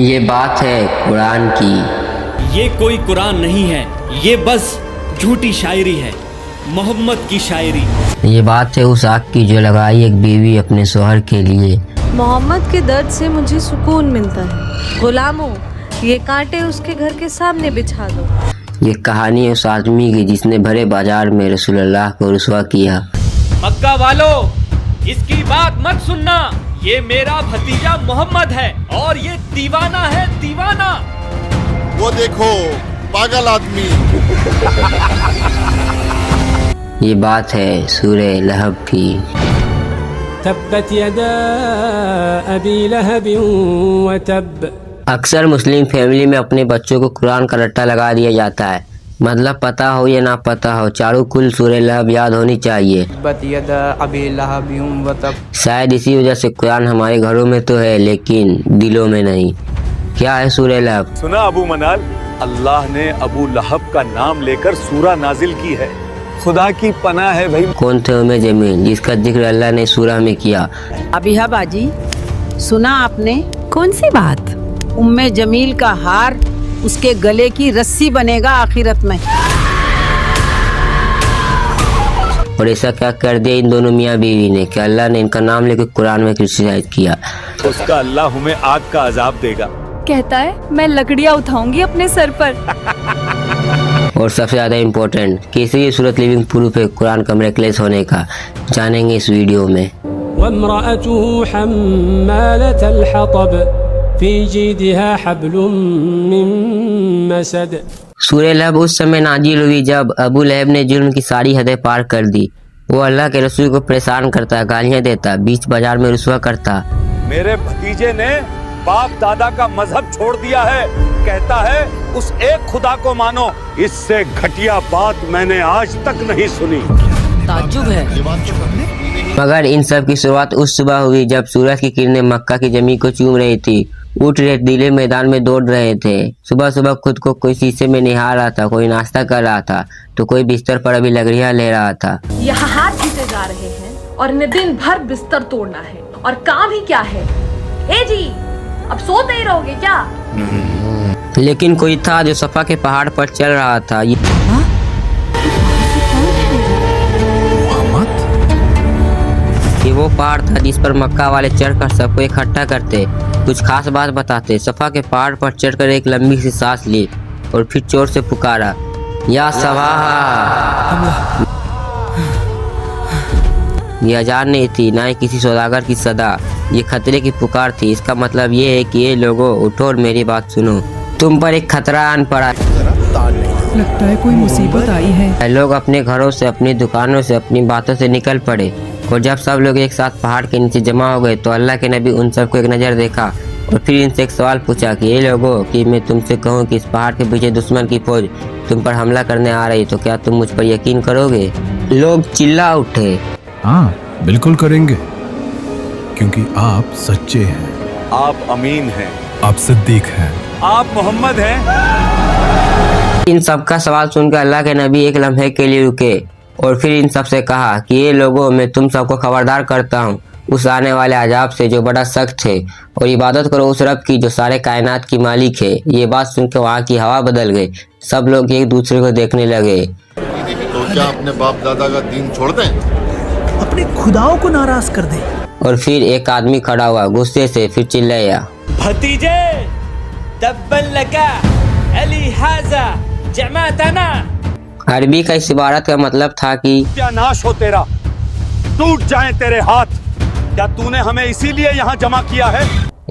ये बात है कुरान की। ये कोई कुरान नहीं है, ये बस झूठी शायरी है, मोहम्मद की शायरी। ये बात है उस आग की जो लगाई एक बीवी अपने शोहर के लिए। मोहम्मद के दर्द से मुझे सुकून मिलता है। गुलामों, ये कांटे उसके घर के सामने बिछा दो। ये कहानी है उस आदमी की जिसने भरे बाजार में रसूलुल्लाह को रुसवा किया। मक्का वालों, इसकी बात मत सुनना, ये मेरा भतीजा मोहम्मद है और ये दीवाना है, दीवाना। वो देखो पागल आदमी। ये बात है सूरह लहब की। तब्बत यदा अबी लहब व तब। अक्सर मुस्लिम फैमिली में अपने बच्चों को कुरान का रट्टा लगा दिया जाता है। मतलब पता हो या ना पता हो, चारों कुल सूरह लहब याद होनी चाहिए। शायद इसी वजह से कुरान हमारे घरों में तो है लेकिन दिलों में नहीं। क्या है सूरह लहब? सुना अबू मनाल, अल्लाह ने अबू लहब का नाम लेकर सूरा नाजिल की है। खुदा की पनाह है भाई। कौन थे उम्मे जमील जिसका जिक्र अल्लाह ने सूरह में किया? अबिहा बाजी, सुना आपने? कौन सी बात? उम्मे जमील का हार उसके गले की रस्सी बनेगा आखिरत में। और ऐसा क्या कर दिया इन दोनों मियाँ बीवी ने कि अल्लाह ने इनका नाम लेकर कुरान में क्रिटिसाइज किया। उसका अल्लाह हमें आग का अजाब देगा। कहता है मैं लकड़ियाँ उठाऊंगी अपने सर पर। और सबसे ज्यादा इम्पोर्टेंट कैसे ये सूरत लिविंग प्रूफ है कुरान का मिरेकलेस होने का, जानेंगे इस वीडियो में। वम्रअतुहु हम्मालतल हतब फी जीदिहा हब्लुम मिन मसद। सूरह लहब उस समय नाजिल हुई जब अबू लहब ने जुल्म की सारी हदें पार कर दी। वो अल्लाह के रसूल को परेशान करता, गालियां देता, बीच बाजार में रुसवा करता। मेरे भतीजे ने बाप दादा का मजहब छोड़ दिया है, कहता है उस एक खुदा को मानो। इससे घटिया बात मैंने आज तक नहीं सुनी। ताज्जुब है। मगर इन सब की शुरुआत उस सुबह हुई जब सूरज की किरणें मक्का की जमीन को चूम रही थी। उठ रेतीले मैदान में दौड़ रहे थे। सुबह सुबह खुद को कोई शीशे में निहार रहा था, कोई नाश्ता कर रहा था तो कोई बिस्तर पर अभी लकड़ियां ले रहा था। यहाँ हाथ खींचे जा रहे हैं और इन्हें दिन भर बिस्तर तोड़ना है और काम ही क्या है। ए जी, अब सोते ही रहोगे क्या? लेकिन कोई था जो सफा के पहाड़ पर चल रहा था। ये वो पहाड़ था जिस पर मक्का वाले चढ़कर सबको इकट्ठा करते, कुछ खास बात बताते। सफा के पहाड़ पर चढ़कर एक लंबी सी सांस ली और फिर जोर से पुकारा, या सवाहा। ये अजान नहीं थी, ना ही किसी सौदागर की सदा, ये खतरे की पुकार थी। इसका मतलब ये है कि ये लोगों उठो और मेरी बात सुनो, तुम पर एक खतरा आन पड़ा। लगता है कोई मुसीबत आई है। लोग अपने घरों से, अपनी दुकानों से, अपनी बातों से निकल पड़े और जब सब लोग एक साथ पहाड़ के नीचे जमा हो गए तो अल्लाह के नबी उन सबको एक नज़र देखा और फिर इनसे एक सवाल पूछा कि ये लोगों कि मैं तुमसे कहूँ कि इस पहाड़ के पीछे दुश्मन की फौज तुम पर हमला करने आ रही तो क्या तुम मुझ पर यकीन करोगे? लोग चिल्ला उठे, हाँ बिल्कुल करेंगे, क्योंकि आप सच्चे हैं, आप अमीन हैं, आप सिद्दीक हैं, आप मोहम्मद हैं। इन सबका सवाल सुनकर अल्लाह के नबी एक लम्हे के लिए रुके और फिर इन सब से कहा कि ये लोगों मैं तुम सबको खबरदार करता हूँ उस आने वाले अजाब से जो बड़ा सख्त है, और इबादत करो उस रब की जो सारे कायनात की मालिक है। ये बात सुनकर वहाँ की हवा बदल गई, सब लोग एक दूसरे को देखने लगे। तो क्या अपने बाप दादा का दीन छोड़ दें? अपने खुदाओं को नाराज कर दे। और फिर एक आदमी खड़ा हुआ गुस्से से, फिर चिल्लाया, भतीजे, तब्बन लका अली हाजा जमातना। अरबी का इस इबारत का मतलब था कि क्या नाश हो तेरा, टूट जाएं तेरे हाथ। क्या तूने हमें इसीलिए यहाँ जमा किया है?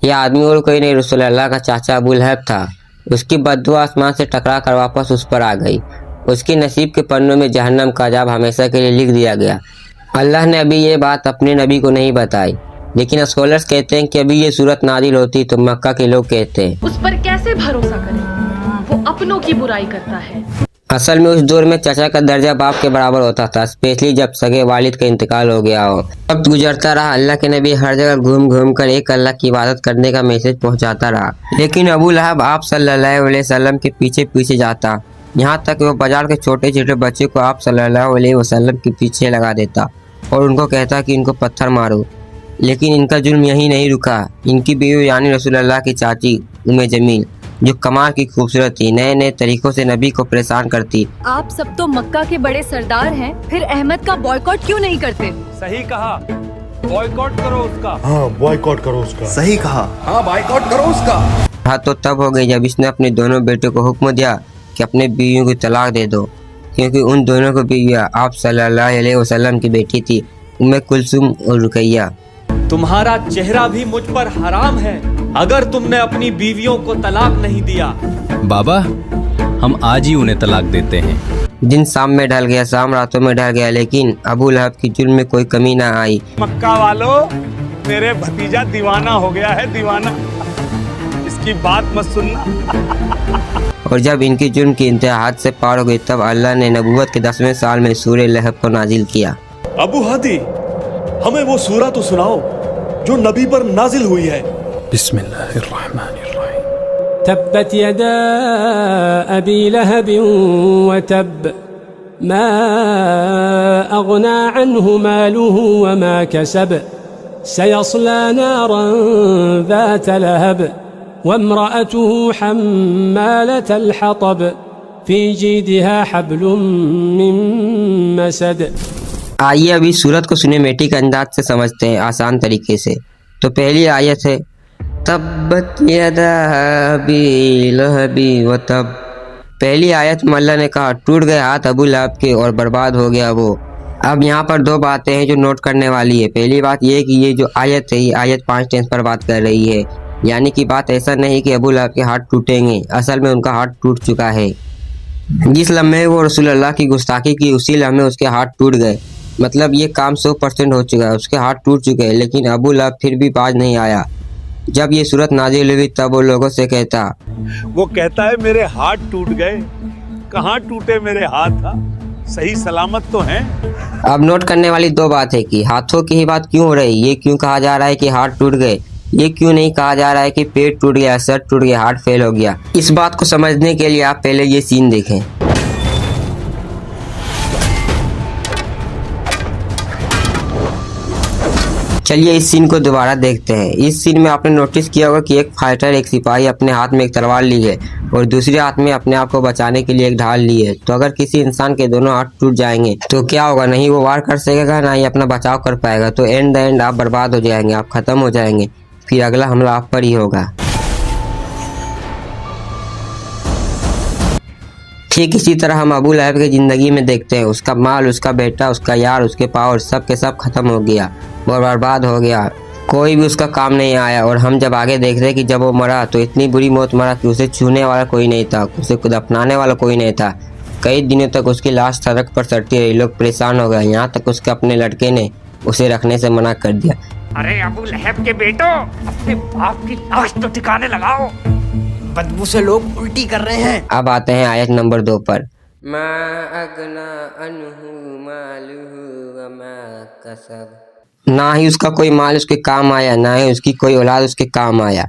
यह आदमी और कोई नहीं रसूलुल्लाह का चाचा अबू लहब था। उसकी बद्दुआ आसमान से टकरा कर वापस उस पर आ गई। उसके नसीब के पन्नों में जहन्नम का अजाब हमेशा के लिए लिख दिया गया। अल्लाह ने अभी ये बात अपने नबी को नहीं बताई, लेकिन स्कॉलर्स कहते हैं कि अभी ये सूरत नाजिल होती तो मक्का के लोग कहते हैं उस पर कैसे भरोसा करें, वो अपनों की बुराई करता है। असल में उस दौर में चाचा का दर्जा बाप के बराबर होता था, स्पेशली जब सगे वालिद का इंतकाल हो गया हो। वक्त गुजरता रहा, अल्लाह के नबी हर जगह घूम घूम कर एक अल्लाह की इबादत करने का मैसेज पहुंचाता रहा, लेकिन अबू लहब आप सल्लल्लाहु अलैहि वसल्लम के पीछे पीछे जाता, यहाँ तक वो बाजार के छोटे छोटे बच्चे को आप सल्लल्लाहु अलैहि वसल्लम के पीछे लगा देता और उनको कहता कि इनको पत्थर मारो। लेकिन इनका जुल्म यही नहीं रुका। इनकी बीवी यानी रसूलुल्लाह की चाची उम्मे जमील, जो कमाल की खूबसूरत थी, नए नए तरीकों से नबी को परेशान करती। आप सब तो मक्का के बड़े सरदार हैं, फिर अहमद का बॉयकॉट क्यों नहीं करते? सही कहा, बॉयकॉट करो उसका। हाँ बॉयकॉट करो उसका। सही कहा। हाँ बॉयकॉट करो उसका। बात तो तब हो गई जब इसने अपने दोनों बेटों को हुक्म दिया कि अपने बीवियों को तलाक दे दो, क्योंकि उन दोनों को बीवियां आप सल्लल्लाहु अलैहि वसल्लम की बेटी थी, उम्मे कुलसुम और रुकैया। तुम्हारा चेहरा भी मुझ पर हराम है अगर तुमने अपनी बीवियों को तलाक नहीं दिया। बाबा, हम आज ही उन्हें तलाक देते हैं। दिन शाम में ढल गया, शाम रातों में ढल गया, लेकिन अबू लहब की जुल्म में कोई कमी ना आई। मक्का वालों, मेरे भतीजा दीवाना हो गया है, दीवाना। इसकी बात मत सुनना। और जब इनकी जुल्म की इंतहा हद से पार हो गई, तब अल्लाह ने नबूवत के 10वें साल में सूरह लहब को नाजिल किया। अबू हादी, हमें वो सूरह तो सुनाओ जो नबी पर नाजिल हुई है। बिस्मिल्लाहिर्रहमानिर्रहीम। तब्बत यदा अबी लहब व तब मा अगना अन्हु मालुहु व मा कसब सयस्ला नारन ज़ात लहब वम्रअतुहु हम्मालतल हतब फी जीदिहा हब्लुम मिन मसद। आइए अभी सूरत को सिनेमैटिक अंदाज से समझते हैं, आसान तरीके से। तो पहली आयत है तब्बत यदा अबी लहबी व तब। पहली आयत में अल्लाह ने कहा टूट गए हाथ अबू लहब के और बर्बाद हो गया वो। अब यहाँ पर दो बातें हैं जो नोट करने वाली है। पहली बात ये कि ये जो आयत है, ये आयत 5 टेंस पर बात कर रही है, यानी कि बात ऐसा नहीं कि अबू लहब के हाथ टूटेंगे, असल में उनका हाथ टूट चुका है। जिस लम्हे वो रसूलुल्लाह की गुस्ताखी की, उसी लम्हे उसके हाथ टूट गए। मतलब ये काम 100% हो चुका है, उसके हाथ टूट चुके हैं, लेकिन अबू लहब फिर भी बाज नहीं आया। जब ये सूरत नाजिल हुई तब वो लोगों से कहता, वो कहता है मेरे हाथ टूट गए। कहाँ टूटे मेरे हाथ? सही सलामत तो हैं। अब नोट करने वाली दो बात है कि हाथों की ही बात क्यों हो रही है। ये क्यों कहा जा रहा है कि हाथ टूट गए, ये क्यों नहीं कहा जा रहा है कि पेट टूट गया, सर टूट गया, हार्ट फेल हो गया। इस बात को समझने के लिए आप पहले ये सीन देखें। चलिए इस सीन को दोबारा देखते हैं। इस सीन में आपने नोटिस किया होगा कि एक फाइटर, एक सिपाही अपने हाथ में एक तलवार ली है और दूसरे हाथ में अपने आप को बचाने के लिए एक ढाल ली है। तो अगर किसी इंसान के दोनों हाथ टूट जाएंगे तो क्या होगा? नहीं वो वार कर सकेगा, ना ही अपना बचाव कर पाएगा। तो एंड आप बर्बाद हो जाएंगे, आप खत्म हो जाएंगे, फिर अगला हमला आप पर ही होगा। ठीक इसी तरह हम अबू लहब की जिंदगी में देखते हैं, उसका माल, उसका बेटा, उसका यार, उसके पावर सब के सब खत्म हो गया और बर्बाद हो गया। कोई भी उसका काम नहीं आया। और हम जब आगे देख रहे कि जब वो मरा तो इतनी बुरी मौत मरा कि उसे छूने वाला कोई नहीं था, उसे दफनाने वाला कोई नहीं था। कई दिनों तक उसकी लाश सड़क पर सड़ती रही, लोग परेशान हो गए, यहाँ तक उसके अपने लड़के ने उसे रखने से मना कर दिया। अरे अबू लहब के बेटो, अपने बाप की लाश तो ठिकाने लगाओ, बदबू से लोग उल्टी कर रहे हैं। अब आते हैं आयत नंबर 2 पर। मा अगना अन्हु मालुहु व मा कसब। ना ही उसका कोई माल उसके काम आया, ना ही उसकी कोई औलाद उसके काम आया।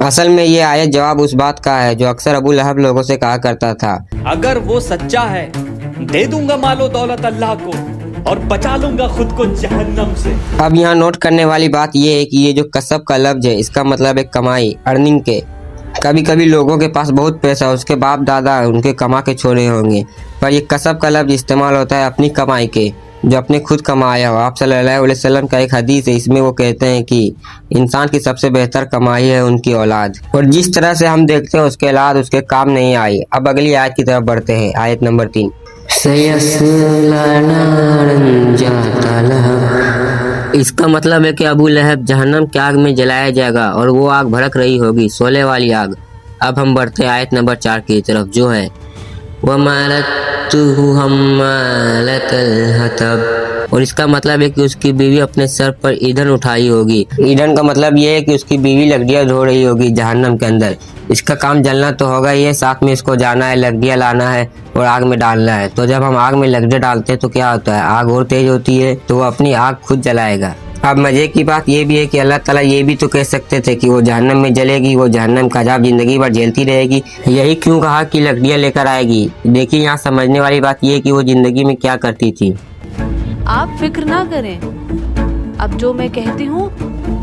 असल में ये आयत जवाब उस बात का है जो अक्सर अबू लहब लोगों से कहा करता था, अगर वो सच्चा है दे दूंगा मालो दौलत अल्लाह को और बचा लूंगा खुद को जहन्नम से। अब यहाँ नोट करने वाली बात ये है कि ये जो कसब का लफ्ज है, इसका मतलब है कमाई, अर्निंग के। कभी कभी लोगों के पास बहुत पैसा, उसके बाप दादा उनके कमा के छोड़े होंगे, पर ये कसब का लफ्ज इस्तेमाल होता है अपनी कमाई के, जो अपने खुद कमाया हो। आप सल्लल्लाहु अलैहि वसल्लम का एक हदीस है, इसमें वो कहते हैं कि इंसान की सबसे बेहतर कमाई है उनकी औलाद। और जिस तरह से हम देखते हैं उसके औलाद उसके काम नहीं आई। अब अगली आयत की तरफ बढ़ते हैं, आयत नंबर 3। इसका मतलब है कि अबू लहब जहन्नम की आग में जलाया जाएगा और वो आग भड़क रही होगी, शोले वाली आग। अब हम बढ़ते हैं आयत नंबर 4 की तरफ, जो है वमालतुहु हम्मालतल हतब। और इसका मतलब है कि उसकी बीवी अपने सर पर ईंधन उठाई होगी। ईंधन का मतलब ये है कि उसकी बीवी लकड़ियाँ ढो रही होगी जहन्नम के अंदर। इसका काम जलना तो होगा ही है, साथ में इसको जाना है, लकड़ियाँ लाना है और आग में डालना है। तो जब हम आग में लकड़ियाँ डालते हैं तो क्या होता है? आग और तेज होती है, तो वो अपनी आग खुद जलाएगा। अब मजे की बात ये भी है कि अल्लाह ताला ये भी तो कह सकते थे कि वो जहन्नम में जलेगी, वो जहन्नम का अज़ाब जिंदगी भर झेलती रहेगी। यही क्यों कहा कि लकड़ियाँ लेकर आएगी? देखिए यहाँ समझने वाली बात ये है कि वो जिंदगी में क्या करती थी। आप फिक्र ना करें, अब जो मैं कहती हूँ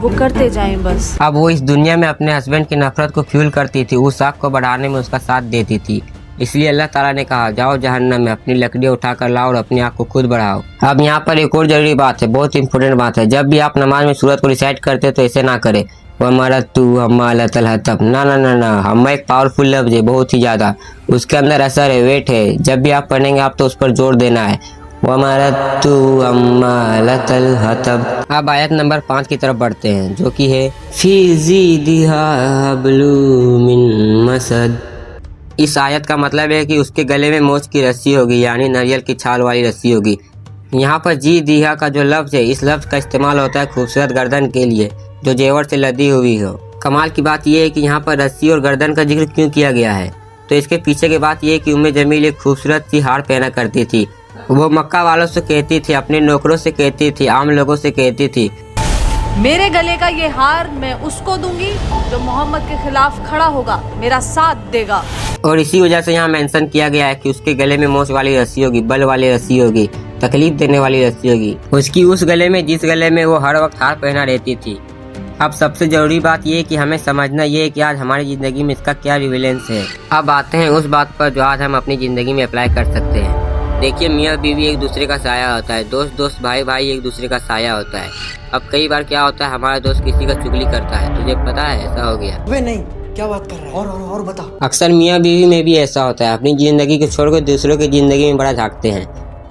वो करते जाएं बस। अब वो इस दुनिया में अपने हस्बैंड की नफरत को फ्यूल करती थी, उस आग को बढ़ाने में उसका साथ देती थी। इसलिए अल्लाह ताला ने कहा जाओ जहन्नम में अपनी लकड़ी उठाकर लाओ और अपनी आग को खुद बढ़ाओ। अब यहाँ पर एक और जरूरी बात है, बहुत इंपॉर्टेंट बात है। जब भी आप नमाज में सूरत को रिसाइट करते तो ऐसे ना करे वमरतु हम्मालतल हतब, ना ना ना ना। हम्मा एक पावरफुल लफ्ज है, बहुत ही ज्यादा, उसके अंदर असर है, वेट है। जब भी आप पढ़ेंगे आप तो उस पर जोर देना है, वमरतु हम्मालतल हतब। अब आयत नंबर 5 की तरफ बढ़ते हैं, जो कि है फी ज़ीदिहा हब्लुम मिन मसद। इस आयत का मतलब है कि उसके गले में मोच की रस्सी होगी, यानी नारियल की छाल वाली रस्सी होगी। यहाँ पर जी दिहा का जो लफ्ज है, इस लफ्ज का इस्तेमाल होता है खूबसूरत गर्दन के लिए जो जेवर से लदी हुई हो। कमाल की बात यह है कि यहाँ पर रस्सी और गर्दन का जिक्र क्यों किया गया है, तो इसके पीछे की बात यह है कि उम्मे जमील एक खूबसूरत सी हार पहना करती थी। वो मक्का वालों से कहती थी, अपने नौकरों से कहती थी, आम लोगों से कहती थी, मेरे गले का ये हार मैं उसको दूंगी जो मोहम्मद के खिलाफ खड़ा होगा, मेरा साथ देगा। और इसी वजह से यहाँ मेंशन किया गया है कि उसके गले में मोच वाली रस्सी होगी, बल वाली रस्सी होगी, तकलीफ देने वाली रस्सी होगी, उसकी उस गले में जिस गले में वो हर वक्त हार पहना रहती थी। अब सबसे जरूरी बात ये है कि हमें समझना ये है कि आज हमारी जिंदगी में इसका क्या रिलेवेंस है। अब आते हैं उस बात पर जो आज हम अपनी जिंदगी में अप्लाई कर सकते हैं। देखिए, मियाँ बीवी एक दूसरे का साया होता है, दोस्त भाई भाई एक दूसरे का साया होता है। अब कई बार क्या होता है, हमारा दोस्त किसी का चुगली करता है, तुझे पता है ऐसा हो गया? वे नहीं, क्या बात कर रहा है? और बता। अक्सर मियाँ बीवी में भी ऐसा होता है, अपनी जिंदगी को छोड़कर दूसरों की जिंदगी में बड़ा झांकते हैं।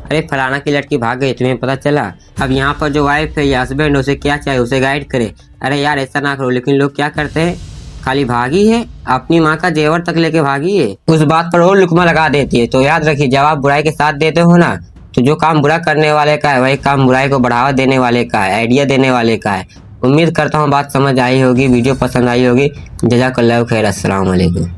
अरे फलाना की लड़की भाग गई, तुम्हें पता चला? अब यहाँ पर जो वाइफ है या हस्बैंड, उसे क्या चाहिए, उसे गाइड करे, अरे यार ऐसा ना करो। लेकिन लोग क्या करते हैं, खाली भागी है, अपनी माँ का जेवर तक लेके भागी है, उस बात पर और लुकमा लगा देती है। तो याद रखिए, जब आप बुराई के साथ देते हो ना, तो जो काम बुरा करने वाले का है वही काम बुराई को बढ़ावा देने वाले का है, आइडिया देने वाले का है। उम्मीद करता हूँ बात समझ आई होगी, वीडियो पसंद आई होगी। जज़ाकल्लाहु खैर, अस्सलाम वालेकुम।